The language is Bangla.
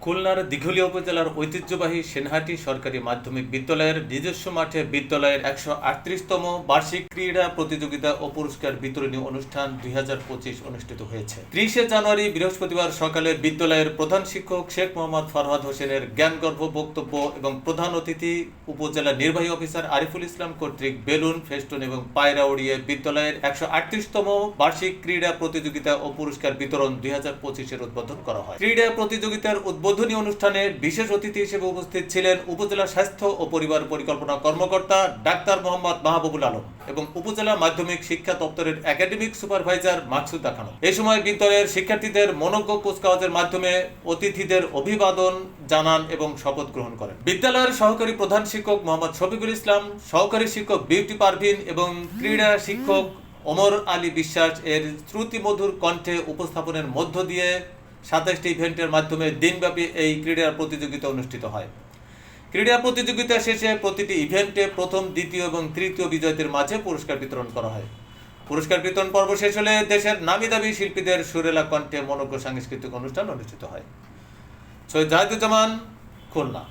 খুলনার দিঘলিয়া উপজেলার ঐতিহ্যবাহী সেনহাটি সরকারি মাধ্যমিক বিদ্যালয়ের নিজস্ব মাঠে বিদ্যালয়ের ১৩৮তম বার্ষিক ক্রীড়া প্রতিযোগিতা ও পুরস্কার বিতরণী অনুষ্ঠান ২০২৫ অনুষ্ঠিত হয়েছে। ৩০শে জানুয়ারি বৃহস্পতিবার সকালে বিদ্যালয়ের প্রধান শিক্ষক শেখ মোহাম্মদ ফরহাদ হোসেনের জ্ঞানগর্ভ বক্তব্য এবং প্রধান অতিথি উপজেলা নির্বাহী অফিসার আরিফুল ইসলাম কর্তৃক বেলুন, ফেস্টুন এবং পায়রা উড়িয়ে বিদ্যালয়ের ১৩৮তম বার্ষিক ক্রীড়া প্রতিযোগিতা ও পুরস্কার বিতরণ ২০২৫-এর উদ্বোধন করা হয়। ক্রীড়া প্রতিযোগিতার উদ্বোধনী অনুষ্ঠানে বিশেষ অতিথি হিসেবে উপস্থিত ছিলেন উপজেলা স্বাস্থ্য ও পরিবার পরিকল্পনা কর্মকর্তা ডাক্তার মোহাম্মদ মাহবুবুল আলম এবং উপজেলা মাধ্যমিক শিক্ষা দপ্তরের একাডেমিক সুপারভাইজার মাকসুদা খানম। এই সময় বিদ্যালয়ের শিক্ষার্থীদের মনোজ্ঞ কুচকাওয়াজের মাধ্যমে অতিথিদের অভিবাদন জানান এবং শপথ গ্রহণ করেন। বিদ্যালয়ের সহকারী প্রধান শিক্ষক মোহাম্মদ শফিকুল ইসলাম, সহকারী শিক্ষক বিউটি পারভিন এবং ক্রীড়া শিক্ষক ওমর আলী বিশ্বাস এর শ্রুতিমধুর কণ্ঠে উপস্থাপনের মধ্য দিয়ে ২৭টি ইভেন্টের মাধ্যমে দিনব্যাপী এই ক্রীড়া প্রতিযোগিতা অনুষ্ঠিত হয়। ক্রীড়া প্রতিযোগিতা শেষে প্রতিটি ইভেন্টে প্রথম, দ্বিতীয় এবং তৃতীয় বিজয়ীদের মাঝে পুরস্কার বিতরণ করা হয়। পুরস্কার বিতরণ পর্ব শেষ হলে দেশের নামিদামি শিল্পীদের সুরেলা কণ্ঠে মনোজ্ঞ সাংস্কৃতিক অনুষ্ঠান অনুষ্ঠিত হয়। সৈয়দ জাহিদুজ্জামান, খুলনা।